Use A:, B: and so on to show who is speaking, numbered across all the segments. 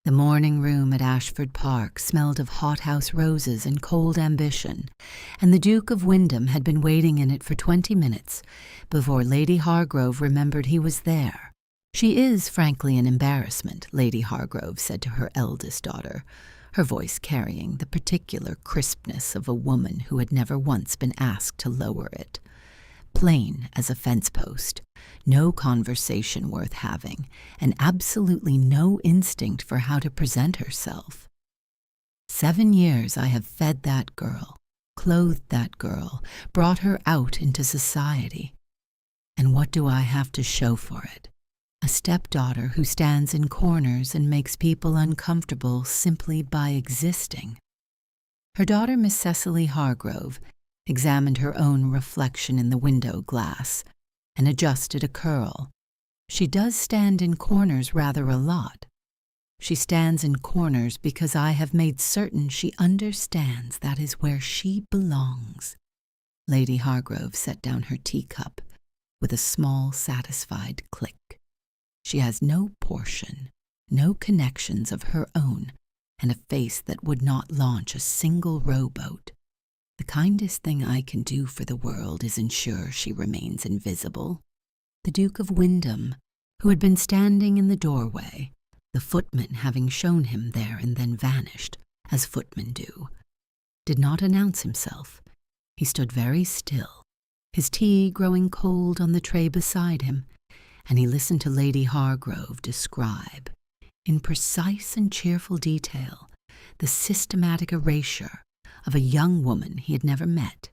A: The morning room at Ashford Park smelled of hothouse roses and cold ambition, and the Duke of Wyndham had been waiting in it for 20 minutes before Lady Hargrove remembered he was there. "She is frankly an embarrassment," Lady Hargrove said to her eldest daughter, her voice carrying the particular crispness of a woman who had never once been asked to lower it. Plain as a fence post, no conversation worth having, and absolutely no instinct for how to present herself. 7 years I have fed that girl, clothed that girl, brought her out into society. And what do I have to show for it? A stepdaughter who stands in corners and makes people uncomfortable simply by existing. Her daughter, Miss Cecily Hargrove, examined her own reflection in the window glass and adjusted a curl. She does stand in corners rather a lot. She stands in corners because I have made certain she understands that is where she belongs. Lady Hargrove set down her teacup with a small, satisfied click. She has no portion, no connections of her own, and a face that would not launch a single rowboat. The kindest thing I can do for the world is ensure she remains invisible. The Duke of Wyndham, who had been standing in the doorway, the footman having shown him there and then vanished, as footmen do, did not announce himself. He stood very still, his tea growing cold on the tray beside him, and he listened to Lady Hargrove describe, in precise and cheerful detail, the systematic erasure of a young woman he had never met.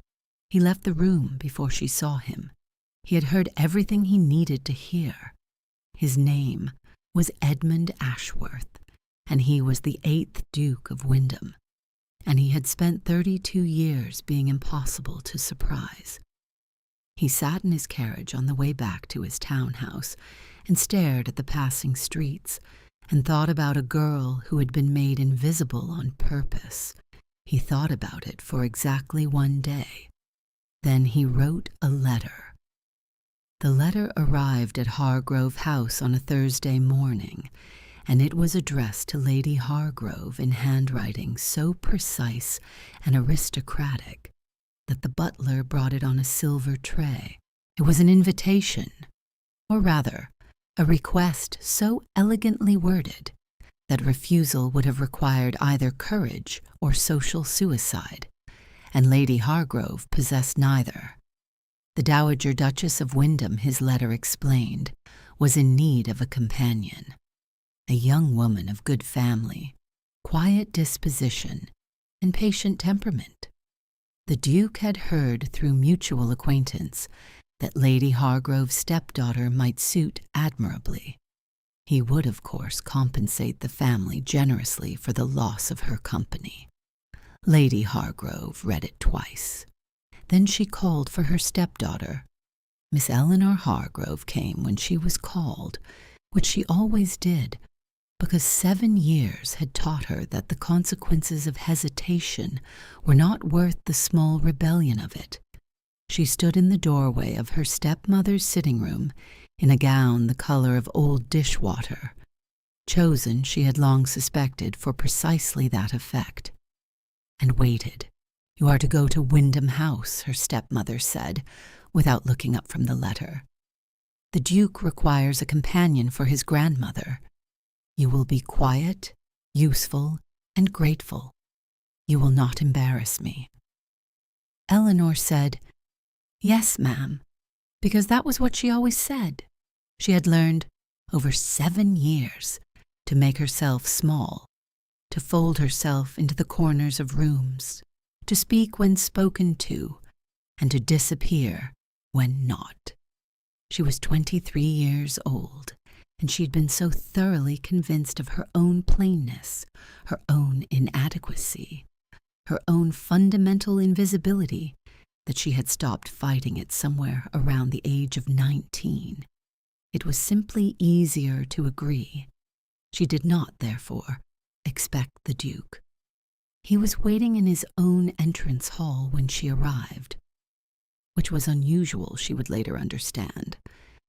A: He left the room before she saw him. He had heard everything he needed to hear. His name was Edmund Ashworth, and he was the 8th Duke of Wyndham, and he had spent 32 years being impossible to surprise. He sat in his carriage on the way back to his townhouse and stared at the passing streets and thought about a girl who had been made invisible on purpose. He thought about it for exactly 1 day. Then he wrote a letter. The letter arrived at Hargrove House on a Thursday morning, and it was addressed to Lady Hargrove in handwriting so precise and aristocratic that the butler brought it on a silver tray. It was an invitation, or rather, a request so elegantly worded that refusal would have required either courage or social suicide, and Lady Hargrove possessed neither. The Dowager Duchess of Wyndham, his letter explained, was in need of a companion, a young woman of good family, quiet disposition, and patient temperament. The Duke had heard through mutual acquaintance that Lady Hargrove's stepdaughter might suit admirably. He would, of course, compensate the family generously for the loss of her company. Lady Hargrove read it twice. Then she called for her stepdaughter. Miss Eleanor Hargrove came when she was called, which she always did, because 7 years had taught her that the consequences of hesitation were not worth the small rebellion of it. She stood in the doorway of her stepmother's sitting room in a gown the color of old dishwater, chosen, she had long suspected, for precisely that effect, and waited. "You are to go to Windham House," her stepmother said, without looking up from the letter. "The Duke requires a companion for his grandmother. You will be quiet, useful, and grateful. You will not embarrass me." Eleanor said, "Yes, ma'am," because that was what she always said. She had learned, over 7 years, to make herself small, to fold herself into the corners of rooms, to speak when spoken to, and to disappear when not. She was 23 years old, and she had been so thoroughly convinced of her own plainness, her own inadequacy, her own fundamental invisibility, that she had stopped fighting it somewhere around the age of 19. It was simply easier to agree. She did not, therefore, expect the Duke. He was waiting in his own entrance hall when she arrived, which was unusual, she would later understand,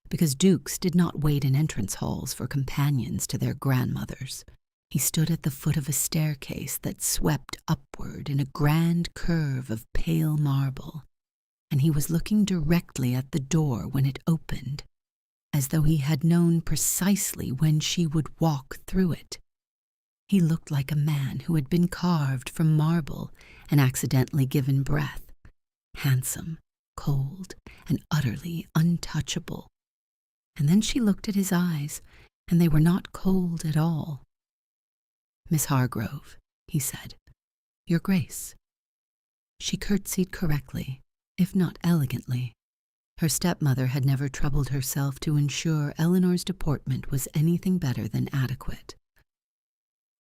A: because dukes did not wait in entrance halls for companions to their grandmothers. He stood at the foot of a staircase that swept upward in a grand curve of pale marble, and he was looking directly at the door when it opened, as though he had known precisely when she would walk through it. He looked like a man who had been carved from marble and accidentally given breath, handsome, cold, and utterly untouchable. And then she looked at his eyes, and they were not cold at all. "Miss Hargrove," he said, "Your Grace." She curtsied correctly, if not elegantly. Her stepmother had never troubled herself to ensure Eleanor's deportment was anything better than adequate.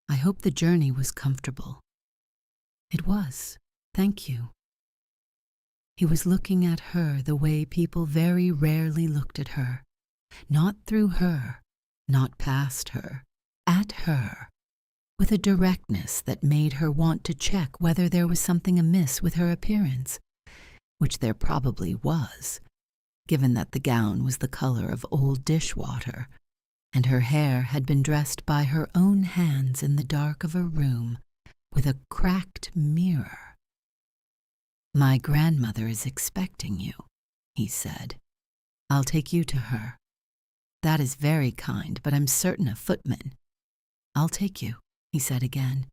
A: "I hope the journey was comfortable." "It was, thank you." He was looking at her the way people very rarely looked at her, not through her, not past her, at her, with a directness that made her want to check whether there was something amiss with her appearance, which there probably was, given that the gown was the color of old dishwater, and her hair had been dressed by her own hands in the dark of a room with a cracked mirror. "My grandmother is expecting you," he said. "I'll take you to her." "That is very kind, but I'm certain a footman—" "I'll take you," he said again,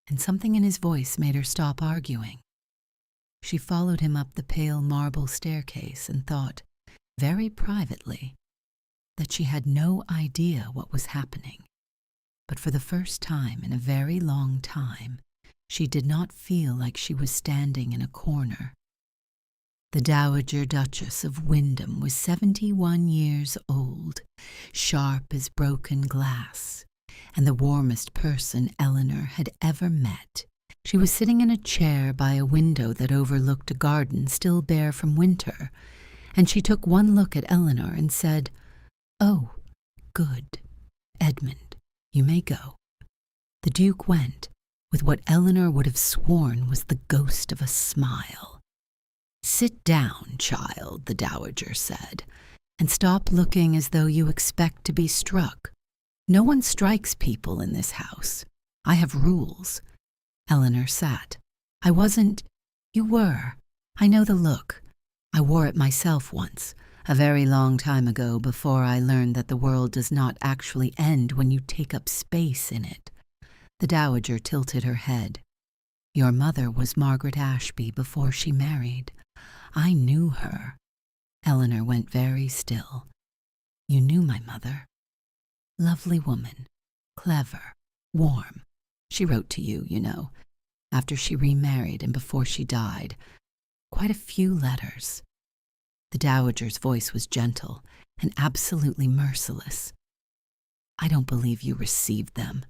A: and something in his voice made her stop arguing. She followed him up the pale marble staircase and thought, very privately, that she had no idea what was happening. But for the first time in a very long time, she did not feel like she was standing in a corner. The Dowager Duchess of Wyndham was 71 years old, sharp as broken glass, and the warmest person Eleanor had ever met. She was sitting in a chair by a window that overlooked a garden still bare from winter, and she took one look at Eleanor and said, "Oh, good. Edmund, you may go." The Duke went, with what Eleanor would have sworn was the ghost of a smile. "Sit down, child," the Dowager said, "and stop looking as though you expect to be struck. No one strikes people in this house. I have rules." Eleanor sat. "I wasn't—" "You were. I know the look. I wore it myself once, a very long time ago, before I learned that the world does not actually end when you take up space in it." The Dowager tilted her head. "Your mother was Margaret Ashby before she married. I knew her." Eleanor went very still. "You knew my mother?" "Lovely woman. Clever. Warm. She wrote to you, you know, after she remarried and before she died. Quite a few letters." The Dowager's voice was gentle and absolutely merciless. "I don't believe you received them."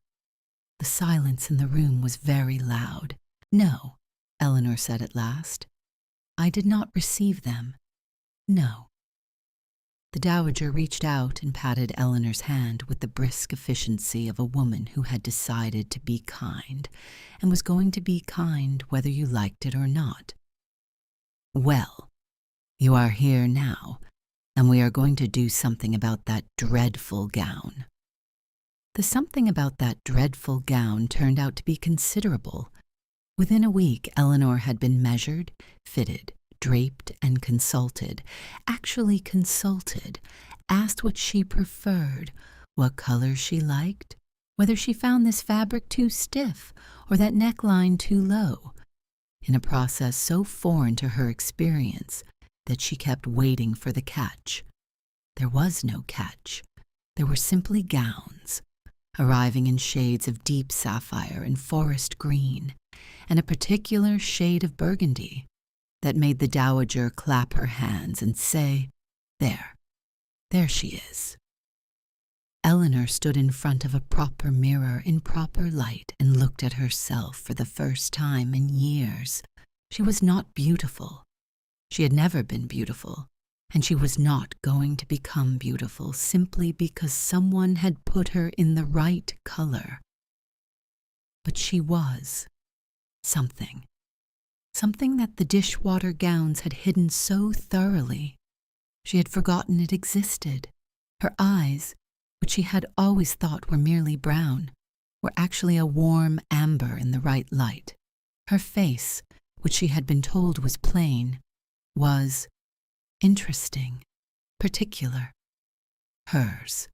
A: The silence in the room was very loud. "No," Eleanor said at last. "I did not receive them. No." The Dowager reached out and patted Eleanor's hand with the brisk efficiency of a woman who had decided to be kind, and was going to be kind whether you liked it or not. "Well, you are here now, and we are going to do something about that dreadful gown." The something about that dreadful gown turned out to be considerable. Within a week, Eleanor had been measured, fitted, draped, and consulted, actually consulted, asked what she preferred, what color she liked, whether she found this fabric too stiff or that neckline too low, in a process so foreign to her experience that she kept waiting for the catch. There was no catch. There were simply gowns, arriving in shades of deep sapphire and forest green, and a particular shade of burgundy that made the Dowager clap her hands and say, there she is." Eleanor stood in front of a proper mirror in proper light and looked at herself for the first time in years. She was not beautiful. She had never been beautiful, and she was not going to become beautiful simply because someone had put her in the right color. But she was something that the dishwater gowns had hidden so thoroughly. She had forgotten it existed. Her eyes, which she had always thought were merely brown, were actually a warm amber in the right light. Her face, which she had been told was plain, was interesting, particular. Hers.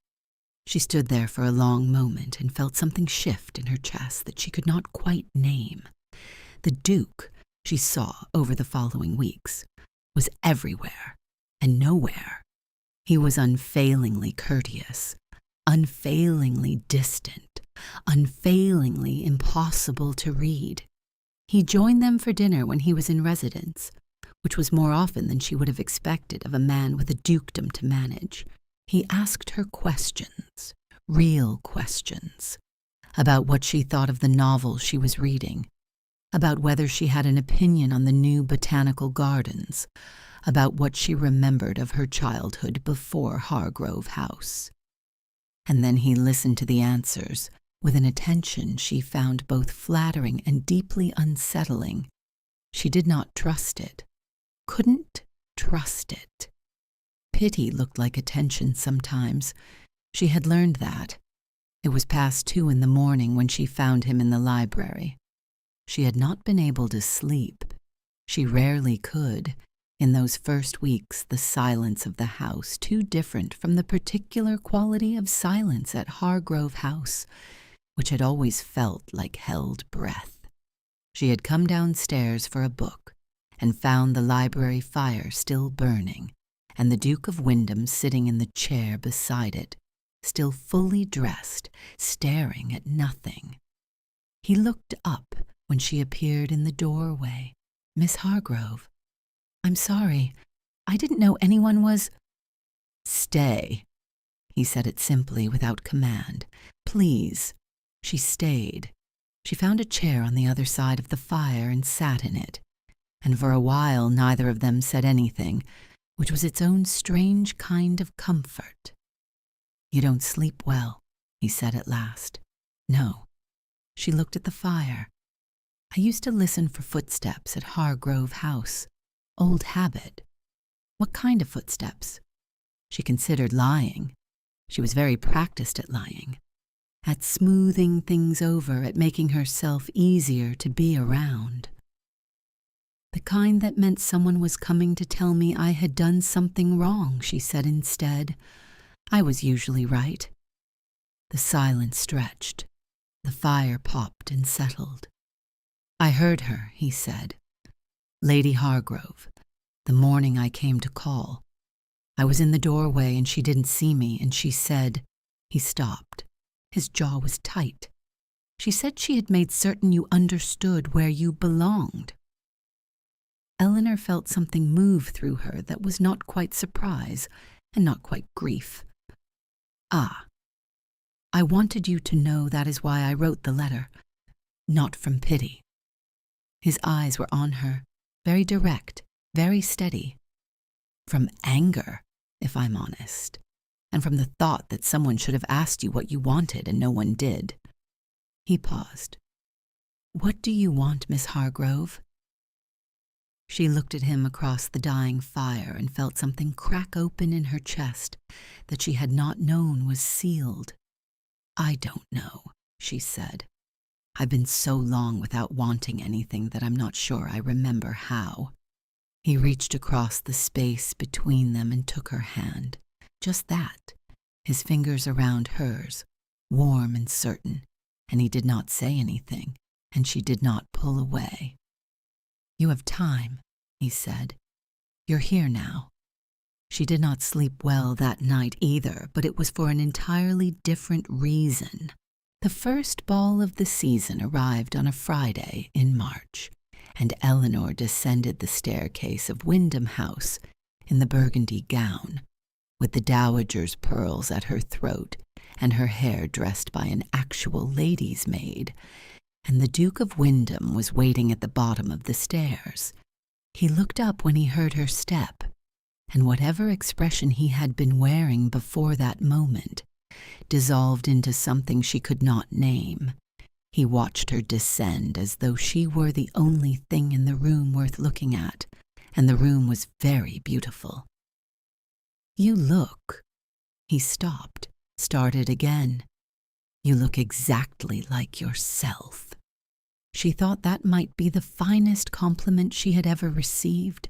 A: She stood there for a long moment and felt something shift in her chest that she could not quite name. The Duke, she saw over the following weeks, was everywhere and nowhere. He was unfailingly courteous, unfailingly distant, unfailingly impossible to read. He joined them for dinner when he was in residence, which was more often than she would have expected of a man with a dukedom to manage. He asked her questions, real questions, about what she thought of the novel she was reading, about whether she had an opinion on the new botanical gardens, about what she remembered of her childhood before Hargrove House. And then he listened to the answers with an attention she found both flattering and deeply unsettling. She did not trust it, couldn't trust it. Pity looked like attention sometimes. She had learned that. It was past 2 in the morning when she found him in the library. She had not been able to sleep. She rarely could. In those first weeks, the silence of the house, too different from the particular quality of silence at Hargrove House, which had always felt like held breath. She had come downstairs for a book and found the library fire still burning, and the Duke of Wyndham sitting in the chair beside it, still fully dressed, staring at nothing. He looked up when she appeared in the doorway. "Miss Hargrove, I'm sorry. I didn't know anyone was—" "Stay." He said it simply, without command. "Please." She stayed. She found a chair on the other side of the fire and sat in it, and for a while neither of them said anything, which was its own strange kind of comfort. "You don't sleep well," he said at last. "No." She looked at the fire. "I used to listen for footsteps at Hargrove House. Old habit." "What kind of footsteps?" She considered lying. She was very practiced at lying, at smoothing things over, at making herself easier to be around. "The kind that meant someone was coming to tell me I had done something wrong," she said instead. "I was usually right." The silence stretched. The fire popped and settled. "I heard her," he said. "Lady Hargrove, the morning I came to call. I was in the doorway and she didn't see me, and she said—" He stopped. His jaw was tight. "She said she had made certain you understood where you belonged." Eleanor felt something move through her that was not quite surprise and not quite grief. "Ah, I wanted you to know that is why I wrote the letter, not from pity." His eyes were on her, very direct, very steady. "From anger, if I'm honest, and from the thought that someone should have asked you what you wanted and no one did." He paused. "What do you want, Miss Hargrove?" She looked at him across the dying fire and felt something crack open in her chest that she had not known was sealed. "I don't know," she said. "I've been so long without wanting anything that I'm not sure I remember how." He reached across the space between them and took her hand. Just that, his fingers around hers, warm and certain, and he did not say anything, and she did not pull away. "You have time," he said. "You're here now." She did not sleep well that night either, but it was for an entirely different reason. The first ball of the season arrived on a Friday in March, and Eleanor descended the staircase of Wyndham House in the burgundy gown, with the dowager's pearls at her throat and her hair dressed by an actual lady's maid, and the Duke of Wyndham was waiting at the bottom of the stairs. He looked up when he heard her step, and whatever expression he had been wearing before that moment dissolved into something she could not name. He watched her descend as though she were the only thing in the room worth looking at, and the room was very beautiful. "You look—" He stopped, started again. You look exactly like yourself." She thought that might be the finest compliment she had ever received.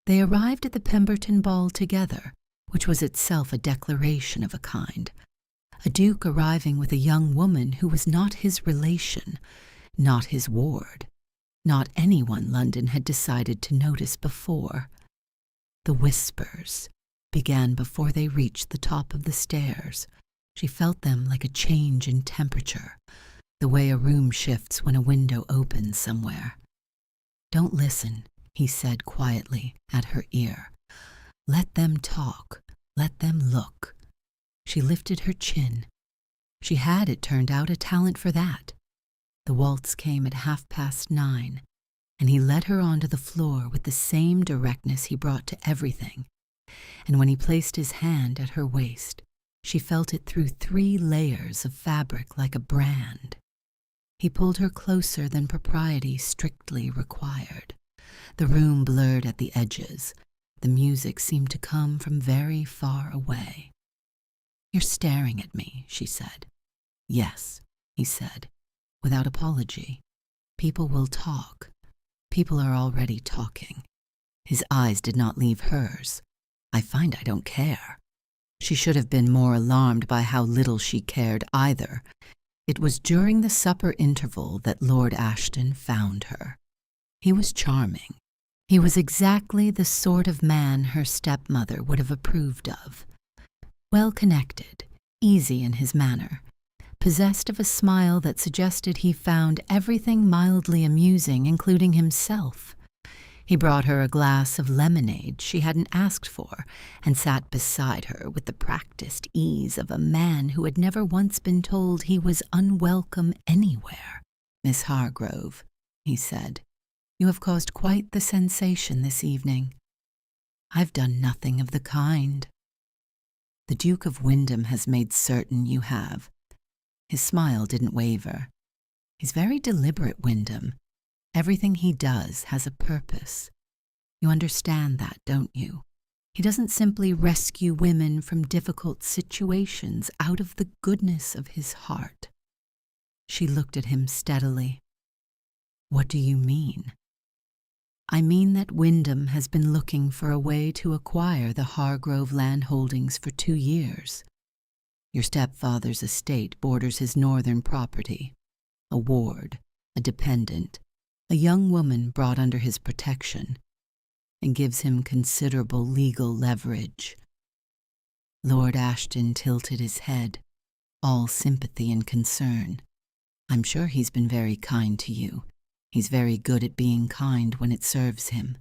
A: They arrived at the Pemberton ball together, which was itself a declaration of a kind. A duke arriving with a young woman who was not his relation, not his ward, not anyone London had decided to notice before. The whispers began before they reached the top of the stairs. She felt them like a change in temperature, the way a room shifts when a window opens somewhere. "Don't listen," he said quietly at her ear. "Let them talk. Let them look." She lifted her chin. She had, it turned out, a talent for that. The waltz came at 9:30, and he led her onto the floor with the same directness he brought to everything. And when he placed his hand at her waist, she felt it through 3 layers of fabric like a brand. He pulled her closer than propriety strictly required. The room blurred at the edges. The music seemed to come from very far away. "You're staring at me," she said. "Yes," he said, without apology. "People will talk. People are already talking." His eyes did not leave hers. "I find I don't care." She should have been more alarmed by how little she cared either. It was during the supper interval that Lord Ashton found her. He was charming. He was exactly the sort of man her stepmother would have approved of. Well-connected, easy in his manner, possessed of a smile that suggested he found everything mildly amusing, including himself. He brought her a glass of lemonade she hadn't asked for and sat beside her with the practiced ease of a man who had never once been told he was unwelcome anywhere. "Miss Hargrove," he said, "you have caused quite the sensation this evening." "I've done nothing of the kind." "The Duke of Wyndham has made certain you have." His smile didn't waver. "He's very deliberate, Windham. Everything he does has a purpose. You understand that, don't you? He doesn't simply rescue women from difficult situations out of the goodness of his heart." She looked at him steadily. "What do you mean?" "I mean that Windham has been looking for a way to acquire the Hargrove land holdings for 2 years. Your stepfather's estate borders his northern property. A ward, a dependent, a young woman brought under his protection, and gives him considerable legal leverage." Lord Ashton tilted his head, all sympathy and concern. "I'm sure he's been very kind to you. He's very good at being kind when it serves him.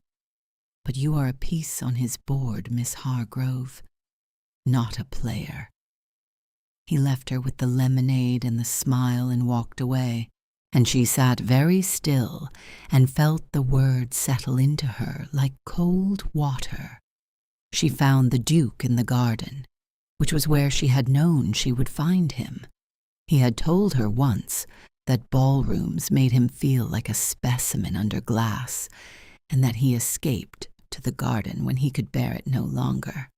A: But you are a piece on his board, Miss Hargrove, not a player." He left her with the lemonade and the smile and walked away, and she sat very still and felt the words settle into her like cold water. She found the Duke in the garden, which was where she had known she would find him. He had told her once that ballrooms made him feel like a specimen under glass, and that he escaped to the garden when he could bear it no longer.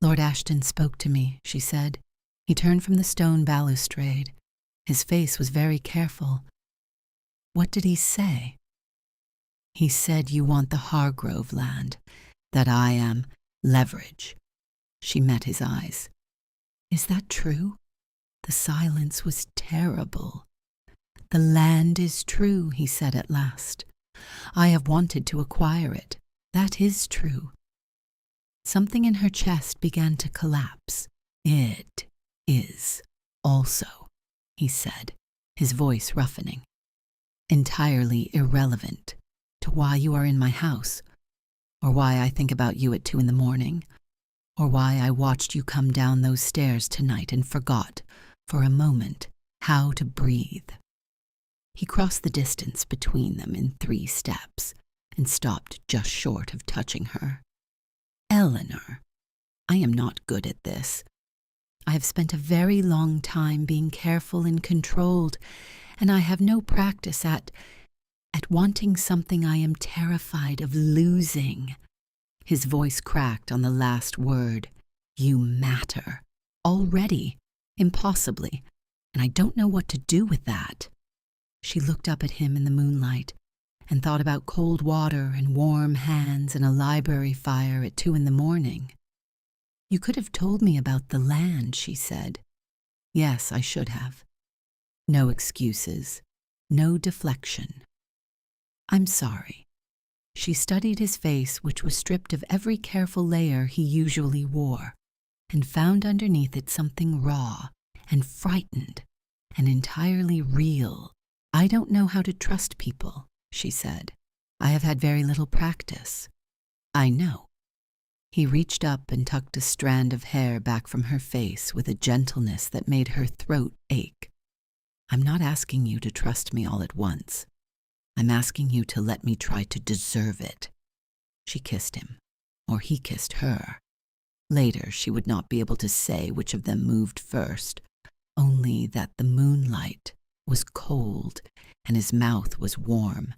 A: "Lord Ashton spoke to me," she said. "He turned from the stone balustrade. His face was very careful." "What did he say?" "He said you want the Hargrove land, that I am leverage." She met his eyes. "Is that true?" The silence was terrible. "The land is true," he said at last. "I have wanted to acquire it. That is true." Something in her chest began to collapse. "It is also," he said, his voice roughening. "Entirely irrelevant to why you are in my house, or why I think about you at 2 in the morning, or why I watched you come down those stairs tonight and forgot, for a moment, how to breathe." He crossed the distance between them in 3 steps and stopped just short of touching her. "Eleanor, I am not good at this. I have spent a very long time being careful and controlled, and I have no practice at wanting something I am terrified of losing." His voice cracked on the last word. "You matter. Already. Impossibly. and I don't know what to do with that." She looked up at him in the moonlight and thought about cold water and warm hands and a library fire at 2 in the morning. "You could have told me about the land," she said. "Yes, I should have." No excuses, no deflection. "I'm sorry." She studied his face, which was stripped of every careful layer he usually wore, and found underneath it something raw and frightened and entirely real. "I don't know how to trust people," she said. "I have had very little practice." "I know." He reached up and tucked a strand of hair back from her face with a gentleness that made her throat ache. "I'm not asking you to trust me all at once. I'm asking you to let me try to deserve it." She kissed him, or he kissed her. Later, she would not be able to say which of them moved first, only that the moonlight was cold and his mouth was warm,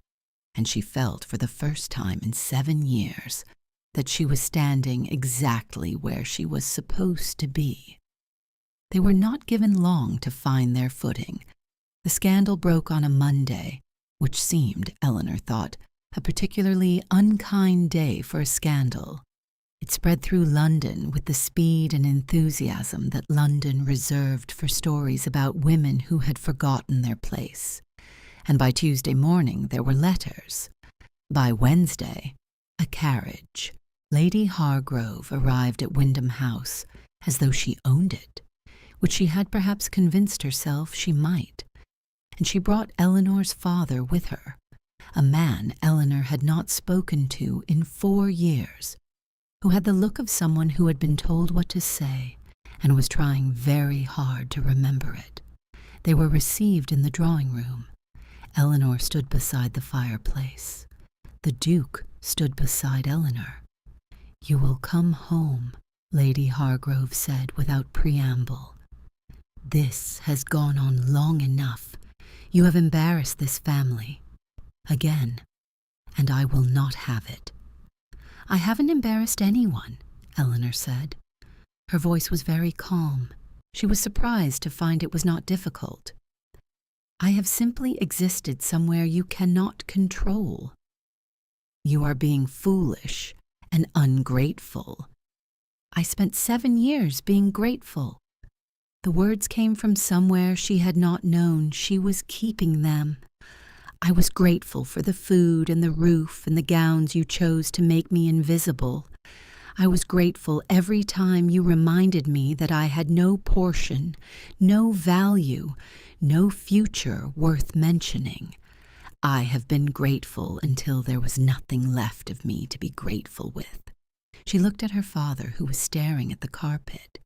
A: and she felt for the first time in 7 years that she was standing exactly where she was supposed to be. They were not given long to find their footing. The scandal broke on a Monday, which seemed, Eleanor thought, a particularly unkind day for a scandal. It spread through London with the speed and enthusiasm that London reserved for stories about women who had forgotten their place. And by Tuesday morning there were letters. By Wednesday, a carriage. Lady Hargrove arrived at Wyndham House as though she owned it, which she had perhaps convinced herself she might. And she brought Eleanor's father with her, a man Eleanor had not spoken to in 4 years, who had the look of someone who had been told what to say and was trying very hard to remember it. They were received in the drawing room. Eleanor stood beside the fireplace. The Duke stood beside Eleanor. "You will come home," Lady Hargrove said without preamble. "This has gone on long enough. You have embarrassed this family. Again. And I will not have it." "I haven't embarrassed anyone," Eleanor said. Her voice was very calm. She was surprised to find it was not difficult. "I have simply existed somewhere you cannot control." "You are being foolish and ungrateful." "I spent 7 years being grateful." The words came from somewhere she had not known. She was keeping them. "I was grateful for the food and the roof and the gowns you chose to make me invisible. I was grateful every time you reminded me that I had no portion, no value, no future worth mentioning. I have been grateful until there was nothing left of me to be grateful with." She looked at her father, who was staring at the carpet.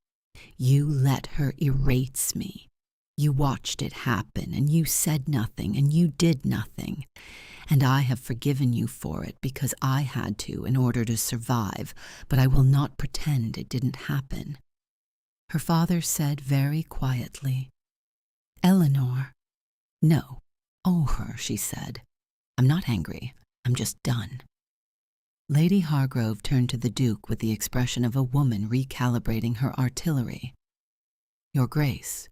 A: "You let her erase me. You watched it happen, and you said nothing, and you did nothing. And I have forgiven you for it because I had to in order to survive, but I will not pretend it didn't happen." Her father said very quietly, "Eleanor." "No, owe her," she said. "I'm not angry. I'm just done." Lady Hargrove turned to the Duke with the expression of a woman recalibrating her artillery. "Your Grace,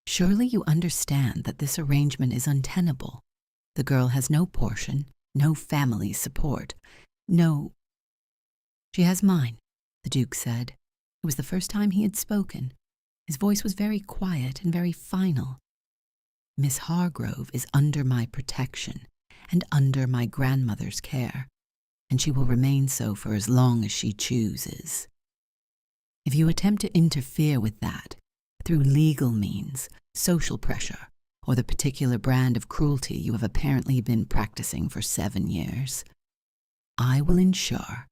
A: surely you understand that this arrangement is untenable. The girl has no portion, no family support, no—" "She has mine," the Duke said. It was the first time he had spoken. His voice was very quiet and very final. "Miss Hargrove is under my protection and under my grandmother's care, and she will remain so for as long as she chooses. If you attempt to interfere with that, through legal means, social pressure, or the particular brand of cruelty you have apparently been practicing for 7 years, I will ensure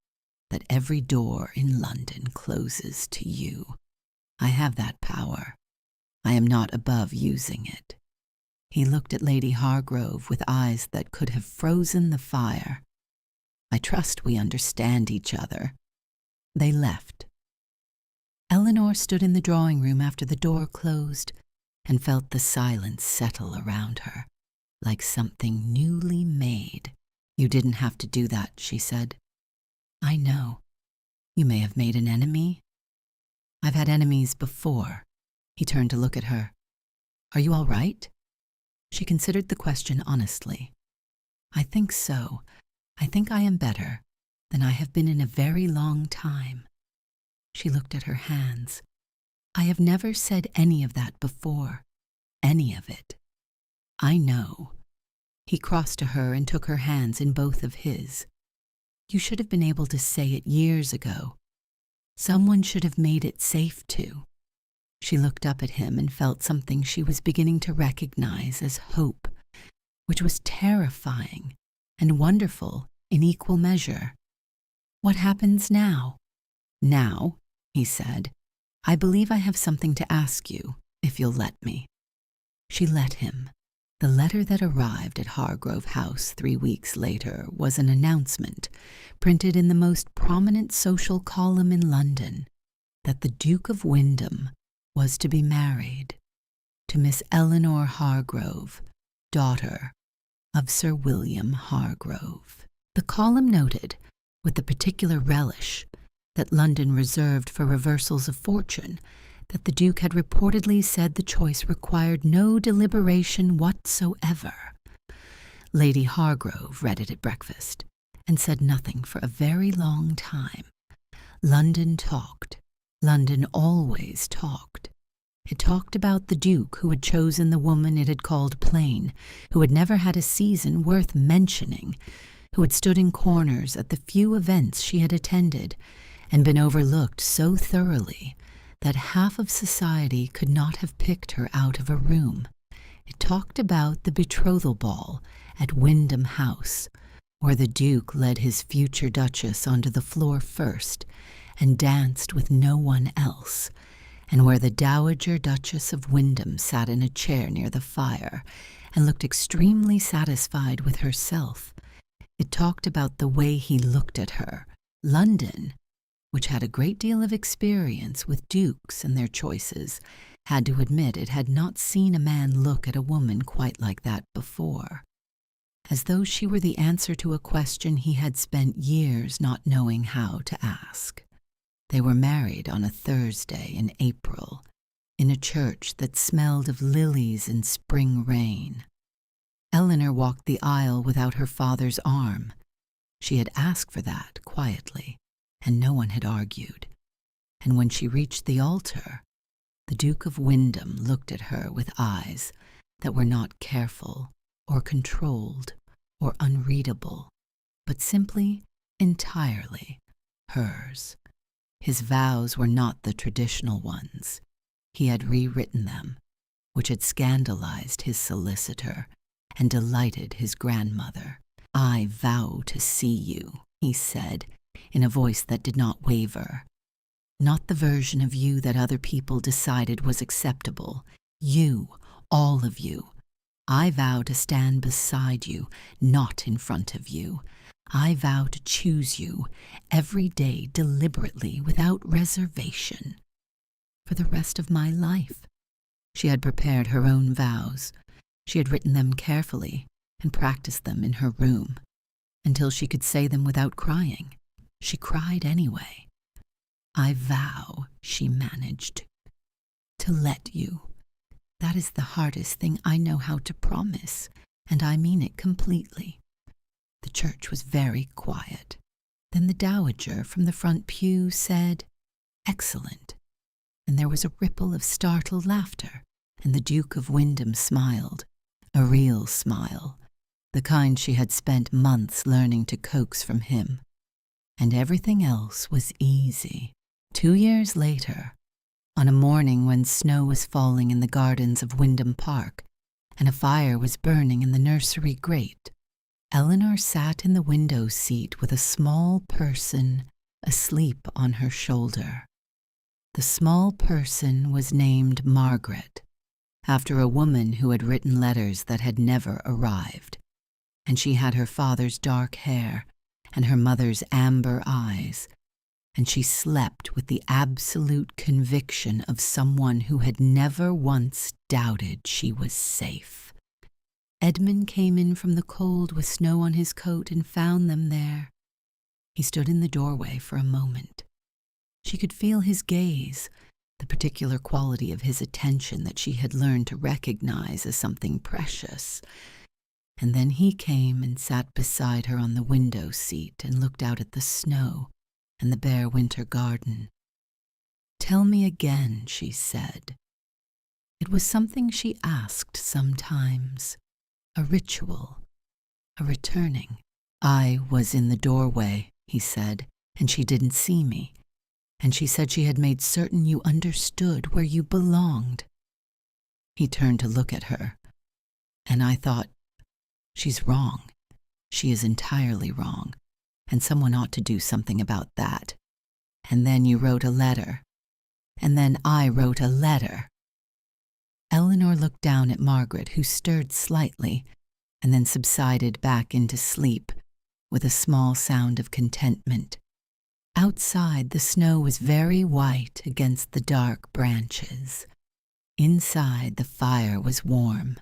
A: that every door in London closes to you. I have that power. I am not above using it." He looked at Lady Hargrove with eyes that could have frozen the fire. "I trust we understand each other." They left. Eleanor stood in the drawing room after the door closed and felt the silence settle around her, like something newly made. "You didn't have to do that," she said. "I know. You may have made an enemy." "I've had enemies before." He turned to look at her. Are you all right?" She considered the question honestly. "I think so. I think I am better than I have been in a very long time." She looked at her hands. "I have never said any of that before. Any of it. I know." He crossed to her and took her hands in both of his. "You should have been able to say it years ago. Someone should have made it safe to." She looked up at him and felt something she was beginning to recognize as hope, which was terrifying and wonderful in equal measure. "What happens now?" "Now," he said, "I believe I have something to ask you, if you'll let me." She let him. The letter that arrived at Hargrove House 3 weeks later was an announcement, printed in the most prominent social column in London, that the Duke of Wyndham was to be married to Miss Eleanor Hargrove, daughter of Sir William Hargrove. The column noted, with the particular relish that London reserved for reversals of fortune, that the Duke had reportedly said the choice required no deliberation whatsoever. Lady Hargrove read it at breakfast, and said nothing for a very long time. London talked. London always talked. It talked about the Duke who had chosen the woman it had called plain, who had never had a season worth mentioning, who had stood in corners at the few events she had attended, and been overlooked so thoroughly that half of society could not have picked her out of a room. It talked about the betrothal ball at Wyndham House, where the Duke led his future Duchess onto the floor first and danced with no one else, and where the Dowager Duchess of Wyndham sat in a chair near the fire and looked extremely satisfied with herself. It talked about the way he looked at her. London, which had a great deal of experience with dukes and their choices, had to admit it had not seen a man look at a woman quite like that before, as though she were the answer to a question he had spent years not knowing how to ask. They were married on a Thursday in April, in a church that smelled of lilies and spring rain. Eleanor walked the aisle without her father's arm. She had asked for that quietly, and no one had argued. And when she reached the altar, the Duke of Wyndham looked at her with eyes that were not careful or controlled or unreadable, but simply, entirely hers. His vows were not the traditional ones. He had rewritten them, which had scandalized his solicitor and delighted his grandmother. "I vow to see you," he said, in a voice that did not waver. "Not the version of you that other people decided was acceptable. You, all of you. I vow to stand beside you, not in front of you. I vow to choose you every day deliberately, without reservation, for the rest of my life." She had prepared her own vows. She had written them carefully and practiced them in her room until she could say them without crying. She cried anyway. "I vow," she managed, "to let you. That is the hardest thing I know how to promise, and I mean it completely." The church was very quiet. Then the Dowager from the front pew said, "Excellent." And there was a ripple of startled laughter, and the Duke of Wyndham smiled, a real smile, the kind she had spent months learning to coax from him. And everything else was easy. 2 years later, on a morning when snow was falling in the gardens of Wyndham Park and a fire was burning in the nursery grate, Eleanor sat in the window seat with a small person asleep on her shoulder. The small person was named Margaret, after a woman who had written letters that had never arrived, and she had her father's dark hair and her mother's amber eyes, and she slept with the absolute conviction of someone who had never once doubted she was safe. Edmund came in from the cold with snow on his coat and found them there. He stood in the doorway for a moment. She could feel his gaze, the particular quality of his attention that she had learned to recognize as something precious. And then he came and sat beside her on the window seat and looked out at the snow and the bare winter garden. "Tell me again," she said. It was something she asked sometimes, a ritual, a returning. "I was in the doorway," he said, "and she didn't see me. And she said she had made certain you understood where you belonged." He turned to look at her, and I thought, she's wrong. She is entirely wrong, and someone ought to do something about that. And then you wrote a letter. And then I wrote a letter. Eleanor looked down at Margaret, who stirred slightly, and then subsided back into sleep with a small sound of contentment. Outside, the snow was very white against the dark branches. Inside, the fire was warm.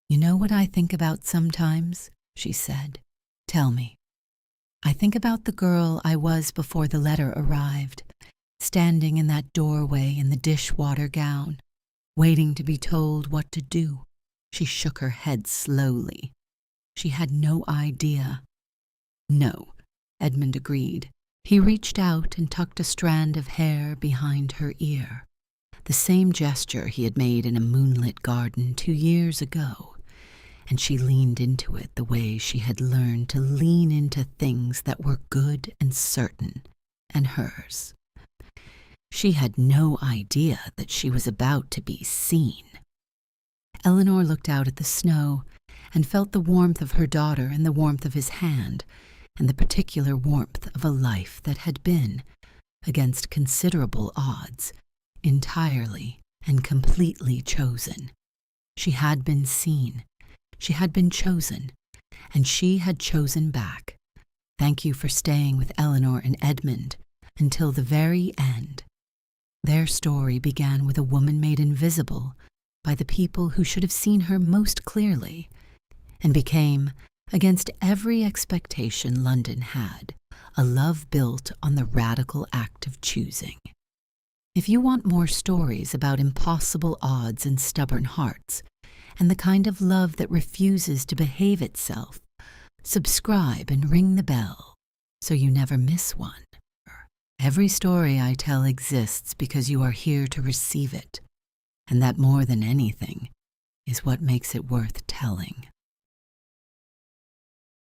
A: "You know what I think about sometimes?" she said. "Tell me." "I think about the girl I was before the letter arrived, standing in that doorway in the dishwater gown, waiting to be told what to do." She shook her head slowly. She had no idea. "No," Edmund agreed. He reached out and tucked a strand of hair behind her ear, the same gesture he had made in a moonlit garden 2 years ago, and she leaned into it the way she had learned to lean into things that were good and certain, and hers. She had no idea that she was about to be seen. Eleanor looked out at the snow and felt the warmth of her daughter and the warmth of his hand, and the particular warmth of a life that had been, against considerable odds, entirely and completely chosen. She had been seen, she had been chosen, and she had chosen back. Thank you for staying with Eleanor and Edmund until the very end. Their story began with a woman made invisible by the people who should have seen her most clearly, and became, against every expectation London had, a love built on the radical act of choosing. If you want more stories about impossible odds and stubborn hearts, and the kind of love that refuses to behave itself, subscribe and ring the bell so you never miss one. Every story I tell exists because you are here to receive it, and that more than anything is what makes it worth telling.